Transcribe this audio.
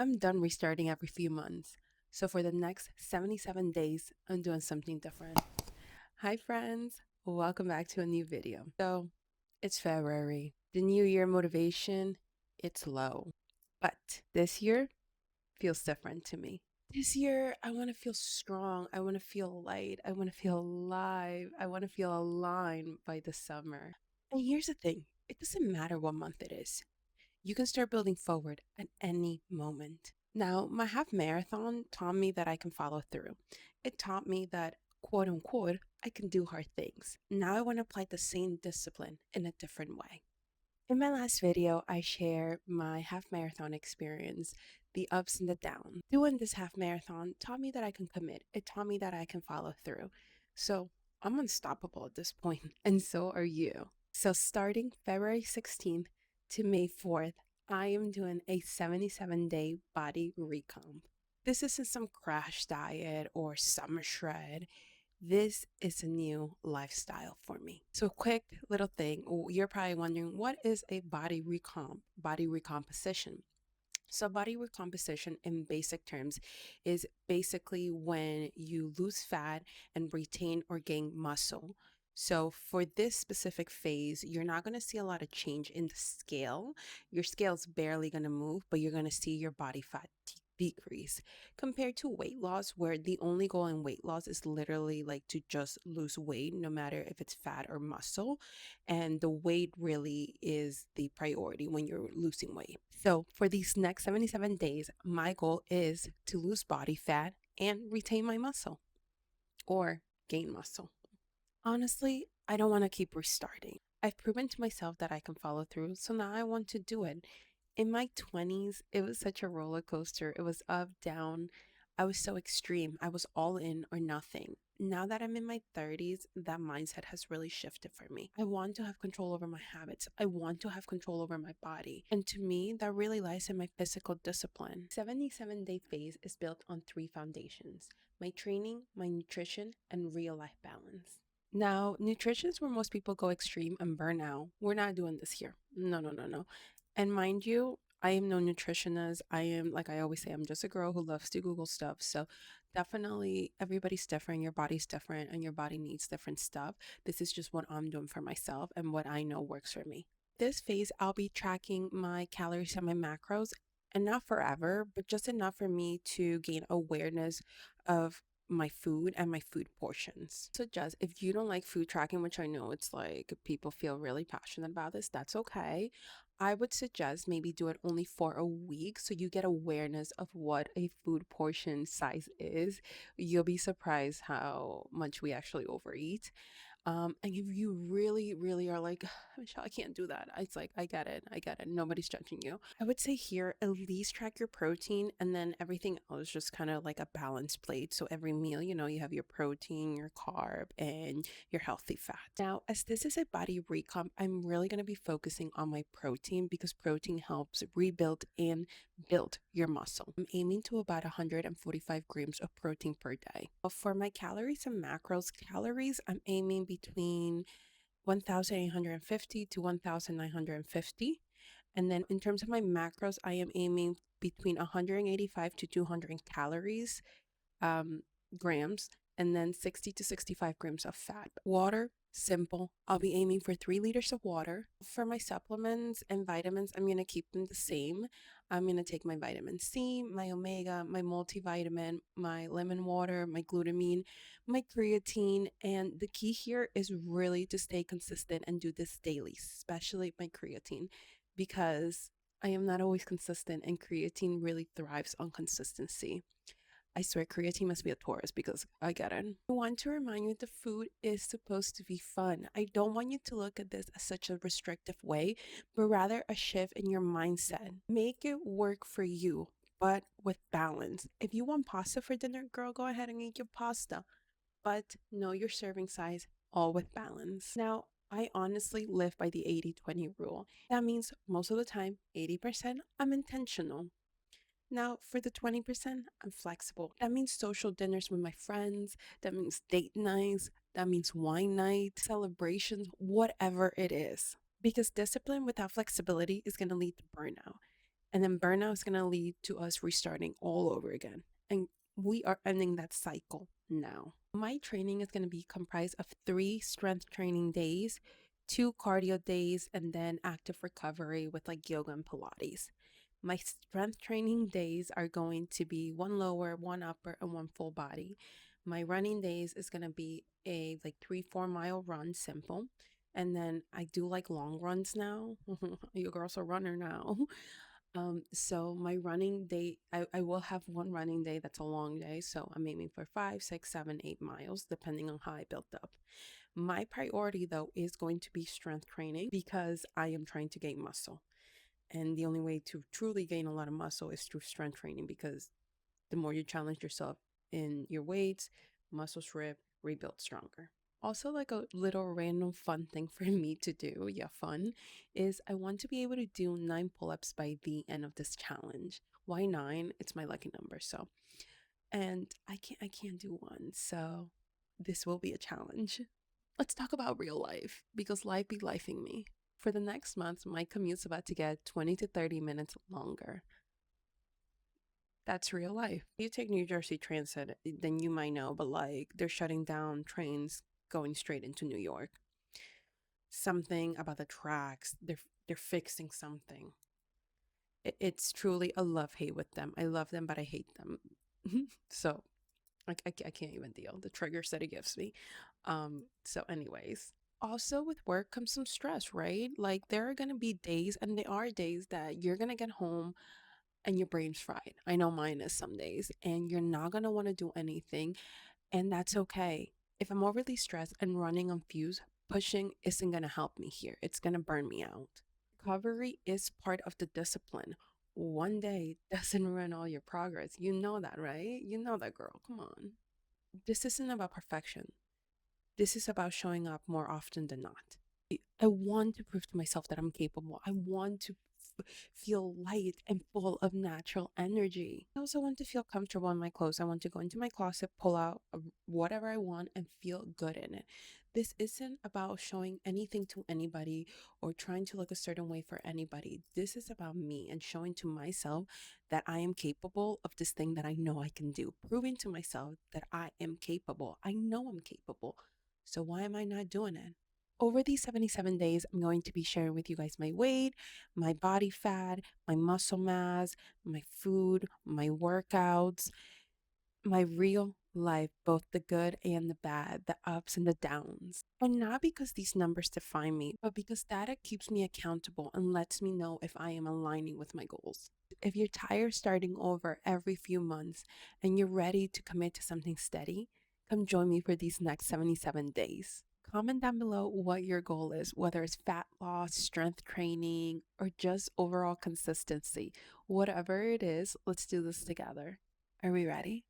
I'm done restarting every few months. So for the next 77 days, I'm doing something different. Hi, friends. Welcome back to a new video. So it's February. The new year motivation, it's low. But this year feels different to me. This year, I want to feel strong. I want to feel light. I want to feel alive. I want to feel aligned by the summer. And here's the thing, it doesn't matter what month it is. You can start building forward at any moment. Now, my half marathon taught me that I can follow through. It taught me that, quote unquote, I can do hard things. Now I want to apply the same discipline in a different way. In my last video, I share my half marathon experience, the ups and the downs. Doing this half marathon taught me that I can commit. It taught me that I can follow through. So I'm unstoppable at this point, and so are you. So starting February 16th to May 4th, I am doing a 77-day body recomp. This isn't some crash diet or summer shred. This is a new lifestyle for me. So, quick little thing. You're probably wondering, what is a body recomposition? So, body recomposition in basic terms is basically when you lose fat and retain or gain muscle. So, for this specific phase, you're not going to see a lot of change in the scale. Your scale's barely going to move, but you're going to see your body fat decrease compared to weight loss, where the only goal in weight loss is literally like to just lose weight, no matter if it's fat or muscle. And the weight really is the priority when you're losing weight. So, for these next 77 days, my goal is to lose body fat and retain my muscle or gain muscle. Honestly, I don't want to keep restarting. I've proven to myself that I can follow through, so now I want to do it. In my 20s, it was such a roller coaster. It was up, down. I was so extreme. I was all in or nothing. Now that I'm in my 30s, that mindset has really shifted for me. I want to have control over my habits. I want to have control over my body. And to me, that really lies in my physical discipline. 77-day phase is built on three foundations: my training, my nutrition, and real life balance. Now, nutrition is where most people go extreme and burn out. We're not doing this here. No, no, no, no. And mind you, I am no nutritionist. I am, like I always say, I'm just a girl who loves to Google stuff. So definitely everybody's different. Your body's different and your body needs different stuff. This is just what I'm doing for myself and what I know works for me. This phase, I'll be tracking my calories and my macros, and not forever, but just enough for me to gain awareness of my food and my food portions. So just if you don't like food tracking, which I know it's like people feel really passionate about this, that's okay. I would suggest maybe do it only for a week so you get awareness of what a food portion size is. You'll be surprised how much we actually overeat. And if you really, really are like, Michelle, I can't do that. It's like, I get it. I get it. Nobody's judging you. I would say here, at least track your protein, and then everything else just kind of like a balanced plate. So every meal, you have your protein, your carb, and your healthy fat. Now, as this is a body recomp, I'm really going to be focusing on my protein because protein helps rebuild and build your muscle. I'm aiming to about 145 grams of protein per day. For my calories and macros, calories, I'm aiming between 1,850 to 1,950. And then in terms of my macros, I am aiming between 185 to 200 calories, um, grams, and then 60 to 65 grams of fat. Water, simple. I'll be aiming for 3 liters of water. For my supplements and vitamins, I'm going to keep them the same. I'm going to take my vitamin C, my omega, my multivitamin, my lemon water, my glutamine, my creatine. And the key here is really to stay consistent and do this daily, especially my creatine, because I am not always consistent and creatine really thrives on consistency. I swear creatine must be a Taurus because I get it. I want to remind you the food is supposed to be fun. I don't want you to look at this as such a restrictive way, but rather a shift in your mindset. Make it work for you, but with balance. If you want pasta for dinner, girl, go ahead and eat your pasta, but know your serving size, all with balance. Now, I honestly live by the 80-20 rule. That means most of the time, 80%, I'm intentional. Now, for the 20%, I'm flexible. That means social dinners with my friends. That means date nights. That means wine night, celebrations, whatever it is. Because discipline without flexibility is going to lead to burnout. And then burnout is going to lead to us restarting all over again. And we are ending that cycle now. My training is going to be comprised of 3 strength training days, 2 cardio days, and then active recovery with like yoga and Pilates. My strength training days are going to be 1 lower, 1 upper, and 1 full body. My running days is going to be a like 3, 4 mile run, simple. And then I do like long runs now. Your girl's a runner now. So my running day, I will have one running day that's a long day. So I'm aiming for 5, 6, 7, 8 miles, depending on how I built up. My priority though is going to be strength training because I am trying to gain muscle. And the only way to truly gain a lot of muscle is through strength training because the more you challenge yourself in your weights, muscles rip, rebuild stronger. Also, like a little random fun thing for me to do, yeah, fun, is I want to be able to do 9 pull-ups by the end of this challenge. Why nine? It's my lucky number. So, and I can't do one. So this will be a challenge. Let's talk about real life because life be lifing me. For the next month, my commute's about to get 20 to 30 minutes longer. That's real life. You take New Jersey Transit, then you might know, but like they're shutting down trains going straight into New York. Something about the tracks, they're fixing something. It's truly a love hate with them. I love them, but I hate them. So I can't even deal the triggers that it gives me. So anyways, also with work comes some stress, right? Like there are gonna be days, and there are days that you're gonna get home and your brain's fried. I know mine is some days, and you're not going to want to do anything, and that's okay. If I'm overly stressed and running on fumes, pushing isn't going to help me here. It's going to burn me out. Recovery is part of the discipline. One day doesn't ruin all your progress. You know that, right? You know that, girl. Come on. This isn't about perfection. This is about showing up more often than not. I want to prove to myself that I'm capable. I want to feel light and full of natural energy. I also want to feel comfortable in my clothes. I want to go into my closet, pull out whatever I want, and feel good in it. This isn't about showing anything to anybody or trying to look a certain way for anybody. This is about me and showing to myself that I am capable of this thing that I know I can do, proving to myself that I am capable. I know I'm capable. So why am I not doing it? Over these 77 days, I'm going to be sharing with you guys my weight, my body fat, my muscle mass, my food, my workouts, my real life, both the good and the bad, the ups and the downs. And not because these numbers define me, but because data keeps me accountable and lets me know if I am aligning with my goals. If you're tired starting over every few months and you're ready to commit to something steady, come join me for these next 77 days. Comment down below what your goal is, whether it's fat loss, strength training, or just overall consistency. Whatever it is, let's do this together. Are we ready?